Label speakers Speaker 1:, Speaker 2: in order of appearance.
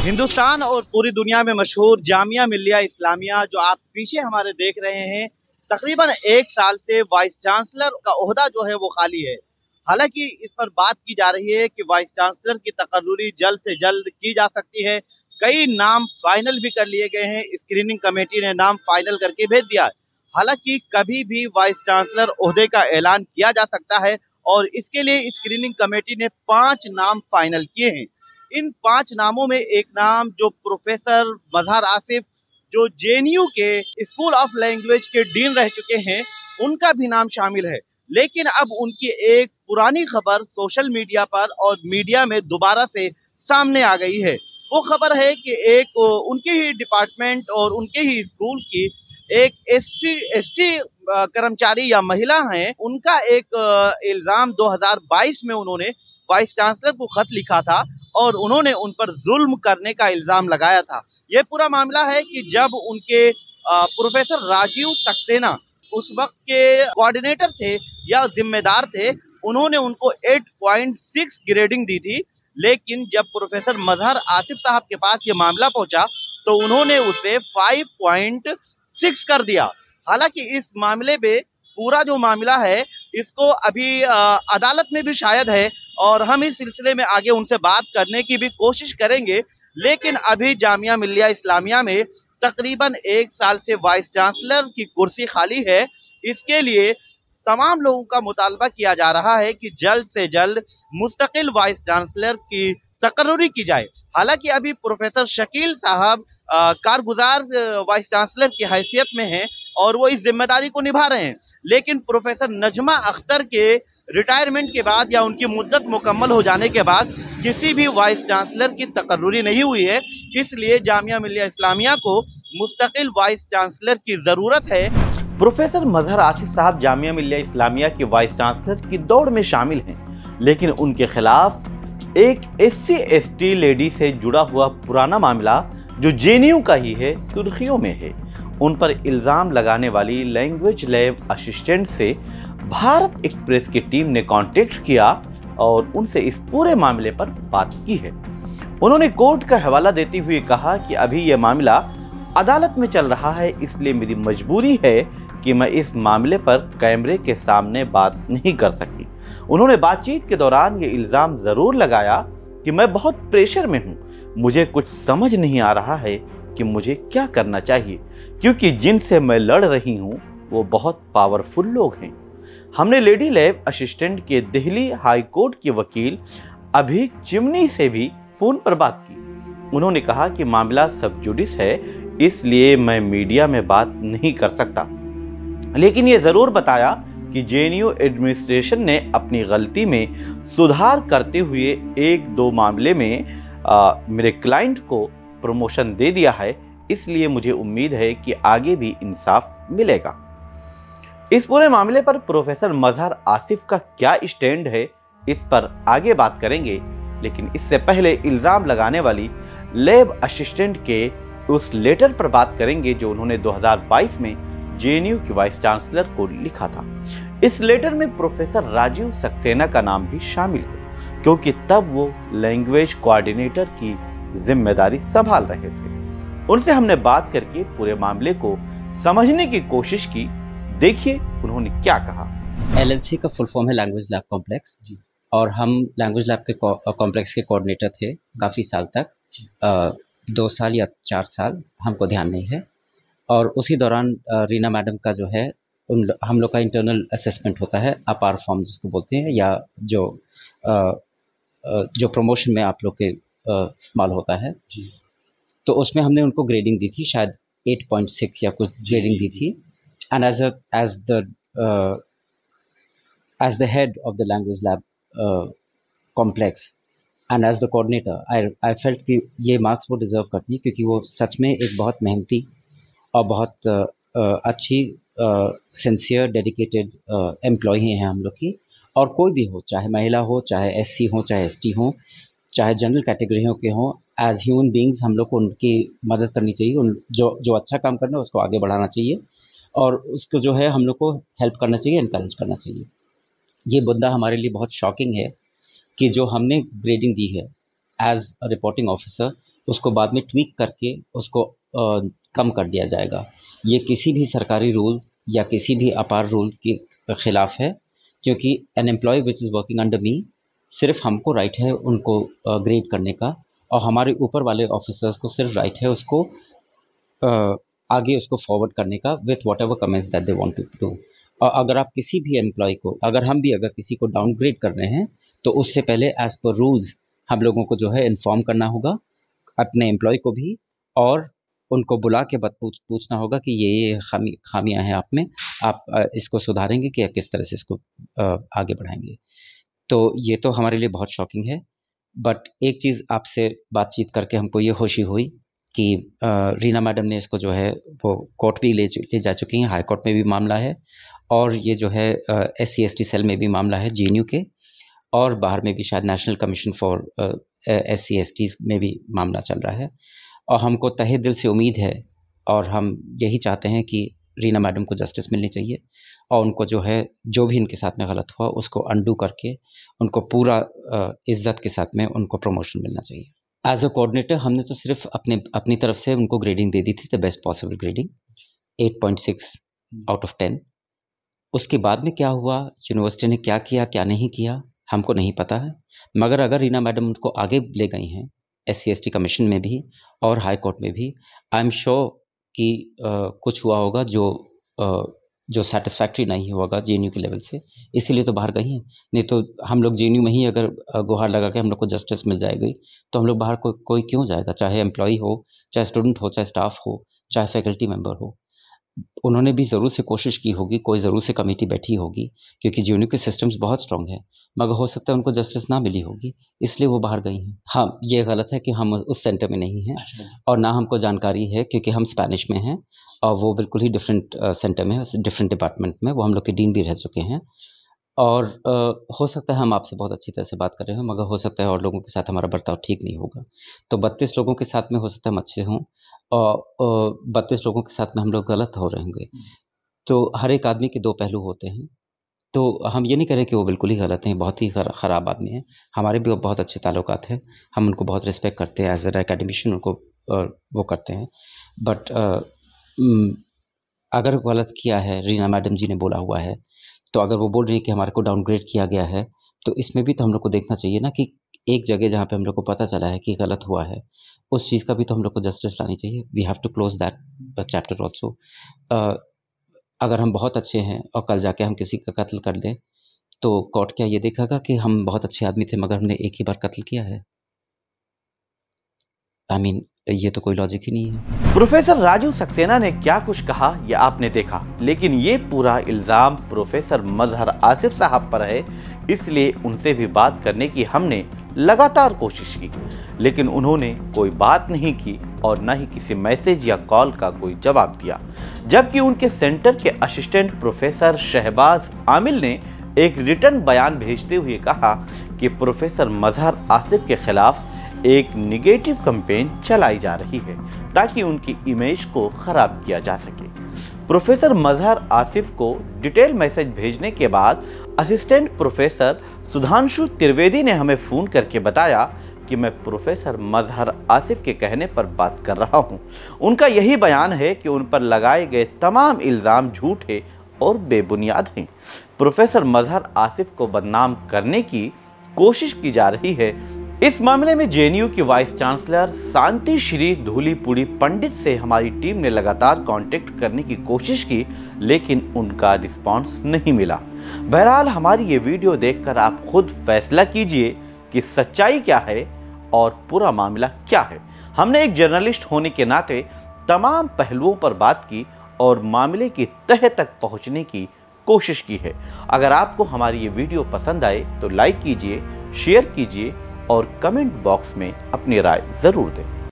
Speaker 1: हिंदुस्तान और पूरी दुनिया में मशहूर जामिया मिल्लिया इस्लामिया जो आप पीछे हमारे देख रहे हैं, तकरीबन 1 साल से वाइस चांसलर का ओहदा जो है वो खाली है। हालांकि इस पर बात की जा रही है कि वाइस चांसलर की तकर्रुरी जल्द से जल्द की जा सकती है। कई नाम फाइनल भी कर लिए गए हैं, स्क्रीनिंग कमेटी ने नाम फाइनल करके भेज दिया है। हालांकि कभी भी वाइस चांसलर ओहदे का ऐलान किया जा सकता है और इसके लिए स्क्रीनिंग कमेटी ने 5 नाम फाइनल किए हैं। इन 5 नामों में एक नाम जो प्रोफेसर मजहर आसिफ, जो जेएनयू के स्कूल ऑफ लैंग्वेज के डीन रह चुके हैं, उनका भी नाम शामिल है। लेकिन अब उनकी एक पुरानी खबर सोशल मीडिया पर और मीडिया में दोबारा से सामने आ गई है। वो खबर है कि एक उनके ही डिपार्टमेंट और उनके ही स्कूल की एक एसटी कर्मचारी या महिला हैं, उनका एक इल्जाम 2022 में उन्होंने वाइस चांसलर को खत लिखा था और उन्होंने उन पर जुल्म करने का इल्जाम लगाया था। ये पूरा मामला है कि जब उनके प्रोफेसर राजीव सक्सेना उस वक्त के कोऑर्डिनेटर थे या जिम्मेदार थे, उन्होंने उनको 8.6 ग्रेडिंग दी थी। लेकिन जब प्रोफेसर मजहर आसिफ साहब के पास ये मामला पहुंचा तो उन्होंने उसे 5.6 कर दिया। हालांकि इस मामले में पूरा जो मामला है इसको अभी अदालत में भी शायद है और हम इस सिलसिले में आगे उनसे बात करने की भी कोशिश करेंगे। लेकिन अभी जामिया मिल्लिया इस्लामिया में तकरीबन 1 साल से वाइस चांसलर की कुर्सी खाली है। इसके लिए तमाम लोगों का मुतालबा किया जा रहा है कि जल्द से जल्द मुस्तकिल वाइस चांसलर की तकर्रुरी की जाए। हालांकि अभी प्रोफेसर शकील साहब कारगुजार वाइस चांसलर की हैसियत में हैं और वो इस जिम्मेदारी को निभा रहे हैं। लेकिन प्रोफेसर नजमा अख्तर के रिटायरमेंट के बाद या उनकी मुद्दत मुकम्मल हो जाने के बाद किसी भी वाइस चांसलर की तकर्रुरी नहीं हुई है। इसलिए जामिया मिल्लिया इस्लामिया को मुस्तकिल वाइस चांसलर की ज़रूरत है।
Speaker 2: प्रोफेसर मजहर आसिफ साहब जामिया मिल्लिया इस्लामिया के वाइस चांसलर की दौड़ में शामिल हैं, लेकिन उनके खिलाफ एक SC/ST लेडी से जुड़ा हुआ पुराना मामला जो जेएनयू का ही है सुर्खियों में है। उन पर इल्ज़ाम लगाने वाली लैंग्वेज लैब असिस्टेंट से भारत एक्सप्रेस की टीम ने कांटेक्ट किया और उनसे इस पूरे मामले पर बात की है। उन्होंने कोर्ट का हवाला देते हुए कहा कि अभी यह मामला अदालत में चल रहा है, इसलिए मेरी मजबूरी है कि मैं इस मामले पर कैमरे के सामने बात नहीं कर सकी। उन्होंने बातचीत के दौरान ये इल्ज़ाम ज़रूर लगाया कि मैं बहुत प्रेशर में हूँ, मुझे कुछ समझ नहीं आ रहा है कि मुझे क्या करना चाहिए, क्योंकि जिनसे मैं लड़ रही हूँ वो बहुत पावरफुल लोग हैं। हमने लेडी लैब असिस्टेंट के दिल्ली हाई कोर्ट के वकील अभी चिमनी से भी फ़ोन पर बात की। उन्होंने कहा कि मामला सब जुडिस है, इसलिए मैं मीडिया में बात नहीं कर सकता, लेकिन ये ज़रूर बताया कि जेएनयू एडमिनिस्ट्रेशन ने अपनी गलती में सुधार करते हुए 1-2 मामले में मेरे क्लाइंट को प्रमोशन दे दिया है, इसलिए मुझे उम्मीद है कि आगे भी इंसाफ मिलेगा। इस पूरे मामले पर प्रोफेसर मजहर आसिफ का क्या स्टैंड है, इस पर आगे बात करेंगे। लेकिन इससे पहले इल्ज़ाम लगाने वाली लैब असिस्टेंट के उस लेटर पर बात करेंगे जो उन्होंने 2022 में जेएनयू के वाइस चांसलर को लिखा था। इस लेटर में प्रोफेसर राजीव सक्सेना का नाम भी शामिल है, क्योंकि तब वो लैंग्वेज कोऑर्डिनेटर की जिम्मेदारी संभाल रहे थे। उनसे हमने बात करके पूरे मामले को समझने की कोशिश की। देखिए उन्होंने क्या कहा।
Speaker 3: LLC का फुल फॉर्म है लैंग्वेज लैब कॉम्प्लेक्स और हम लैंग्वेज लैब के कॉम्प्लेक्स के कोऑर्डिनेटर थे काफ़ी साल तक, 2 साल या 4 साल, हमको ध्यान नहीं है। और उसी दौरान रीना मैडम का जो है हम लोग का इंटरनल असेसमेंट होता है, अपार फॉर्म जिसको बोलते हैं, या जो प्रमोशन में आप लोग के इस्तेमाल होता है जी। तो उसमें हमने उनको ग्रेडिंग दी थी, शायद 8.6 या कुछ ग्रेडिंग दी थी। And as the head of the language lab complex and as the coordinator I felt कि ये मार्क्स वो डिज़र्व करती है, क्योंकि वो सच में एक बहुत मेहनती और बहुत अच्छी सिंसियर डेडिकेटेड एम्प्लॉई हैं हम लोग की। और कोई भी हो, चाहे महिला हो, चाहे SC हो, चाहे ST हो, चाहे जनरल कैटेगरियों के हों, एज ह्यूमन बींग्स हम लोग को उनकी मदद करनी चाहिए। उन जो अच्छा काम करना है उसको आगे बढ़ाना चाहिए और उसको जो है हम लोग को हेल्प करना चाहिए, इनकरेज करना चाहिए। ये मुद्दा हमारे लिए बहुत शॉकिंग है कि जो हमने ग्रेडिंग दी है एज अ रिपोर्टिंग ऑफिसर, उसको बाद में ट्वीक करके उसको कम कर दिया जाएगा। ये किसी भी सरकारी रूल या किसी भी अपार रूल के ख़िलाफ़ है, क्योंकि an employ which is working under me, सिर्फ हमको राइट है उनको ग्रेड करने का, और हमारे ऊपर वाले ऑफिसर्स को सिर्फ राइट है उसको आगे उसको फॉरवर्ड करने का with whatever comments that they want to do. और अगर आप किसी भी एम्प्लॉय को, अगर हम भी अगर किसी को डाउनग्रेड कर रहे हैं, तो उससे पहले एज़ पर रूल्स हम लोगों को जो है इन्फॉर्म करना होगा अपने एम्प्लॉय को भी, और उनको बुला के पूछना होगा कि ये खामियां हैं आप में, आप इसको सुधारेंगे कि किस तरह से इसको आगे बढ़ाएंगे। तो ये तो हमारे लिए बहुत शॉकिंग है। बट एक चीज़ आपसे बातचीत करके हमको ये खुशी हुई कि रीना मैडम ने इसको जो है वो कोर्ट भी ले जा चुकी हैं, हाई कोर्ट में भी मामला है, और ये जो है SC/ST सेल में भी मामला है GNU के, और बाहर में भी शायद नेशनल कमीशन फॉर SC/ST में भी मामला चल रहा है। और हमको तहे दिल से उम्मीद है, और हम यही चाहते हैं कि रीना मैडम को जस्टिस मिलनी चाहिए, और उनको जो है जो भी इनके साथ में गलत हुआ उसको अंडू करके उनको पूरा इज़्ज़त के साथ में उनको प्रमोशन मिलना चाहिए। एज अ कोऑर्डिनेटर हमने तो सिर्फ अपनी तरफ से उनको ग्रेडिंग दे दी थी, the best possible grading 8.6 out of 10। उसके बाद में क्या हुआ, यूनिवर्सिटी ने क्या किया क्या नहीं किया हमको नहीं पता है, मगर अगर रीना मैडम उनको आगे ले गई हैं SC/ST कमीशन में भी और हाई कोर्ट में भी, आई एम श्योर कि कुछ हुआ होगा जो सेटिस्फैक्ट्री नहीं होगा GNU के लेवल से, इसीलिए तो बाहर गई हैं। नहीं तो हम लोग GNU में ही अगर गुहार लगा के हम लोग को जस्टिस मिल जाएगी तो हम लोग बाहर कोई क्यों जाएगा, चाहे एम्प्लॉई हो, चाहे स्टूडेंट हो, चाहे स्टाफ हो, चाहे फैकल्टी मेंबर हो। उन्होंने भी ज़रूर से कोशिश की होगी, कोई ज़रूर से कमेटी बैठी होगी, क्योंकि GNU के सिस्टम्स बहुत स्ट्रॉन्ग है, मगर हो सकता है उनको जस्टिस ना मिली होगी, इसलिए वो बाहर गई हैं। हाँ, ये गलत है कि हम उस सेंटर में नहीं हैं, और ना हमको जानकारी है, क्योंकि हम स्पेनिश में हैं और वो बिल्कुल ही डिफरेंट सेंटर में है, डिफरेंट डिपार्टमेंट में। वो हम लोग के डीन भी रह चुके हैं, और हो सकता है हम आपसे बहुत अच्छी तरह से बात कर रहे हो, मगर हो सकता है और लोगों के साथ हमारा बर्ताव ठीक नहीं होगा। तो 32 लोगों के साथ में हो सकता है हम अच्छे हों, और 32 लोगों के साथ में हम लोग गलत हो रहे होंगे। तो हर एक आदमी के दो पहलू होते हैं, तो हम ये नहीं कह रहे कि वो बिल्कुल ही गलत हैं, बहुत ही ख़राब आदमी हैं। हमारे भी बहुत अच्छे ताल्लुकात हैं, हम उनको बहुत रिस्पेक्ट करते हैं, एज एन एकेडमिशियन उनको वो करते हैं। बट अगर गलत किया है, रीना मैडम जी ने बोला हुआ है, तो अगर वो बोल रही है कि हमारे को डाउनग्रेड किया गया है, तो इसमें भी तो हम लोग को देखना चाहिए ना कि एक जगह जहाँ पे हम लोग को पता चला है कि गलत हुआ है, उस चीज़ का भी तो हम लोग को जस्टिस लानी चाहिए। We have to close that chapter also. अगर हम बहुत अच्छे हैं और कल जाके हम किसी का कत्ल कर दें, तो कोर्ट क्या ये देखेगा कि हम बहुत अच्छे आदमी थे मगर हमने एक ही बार कत्ल किया है? आई मीन ये तो कोई लॉजिक ही नहीं है।
Speaker 2: प्रोफेसर राजू सक्सेना ने क्या कुछ कहा ये आपने देखा, लेकिन ये पूरा इल्ज़ाम प्रोफेसर मजहर आसिफ साहब पर है, इसलिए उनसे भी बात करने की हमने लगातार कोशिश की, लेकिन उन्होंने कोई बात नहीं की और न ही किसी मैसेज या कॉल का कोई जवाब दिया। जबकि उनके सेंटर के असिस्टेंट प्रोफेसर शहबाज आमिल ने एक रिटर्न बयान भेजते हुए कहा कि प्रोफेसर मजहर आसिफ के खिलाफ एक निगेटिव कैंपेन चलाई जा रही है ताकि उनकी इमेज को खराब किया जा सके। प्रोफेसर मजहर आसिफ को डिटेल मैसेज भेजने के बाद असिस्टेंट प्रोफेसर सुधांशु त्रिवेदी ने हमें फ़ोन करके बताया कि मैं प्रोफेसर मजहर आसिफ के कहने पर बात कर रहा हूं। उनका यही बयान है कि उन पर लगाए गए तमाम इल्ज़ाम झूठे और बेबुनियाद हैं। प्रोफेसर मजहर आसिफ को बदनाम करने की कोशिश की जा रही है। इस मामले में JNU की वाइस चांसलर शांति श्री धूलीपुड़ी पंडित से हमारी टीम ने लगातार कांटेक्ट करने की कोशिश की, लेकिन उनका रिस्पांस नहीं मिला। बहरहाल हमारी ये वीडियो देखकर आप खुद फैसला कीजिए कि सच्चाई क्या है और पूरा मामला क्या है। हमने एक जर्नलिस्ट होने के नाते तमाम पहलुओं पर बात की और मामले की तह तक पहुंचने की कोशिश की है। अगर आपको हमारी ये वीडियो पसंद आए तो लाइक कीजिए, शेयर कीजिए और कमेंट बॉक्स में अपनी राय जरूर दें।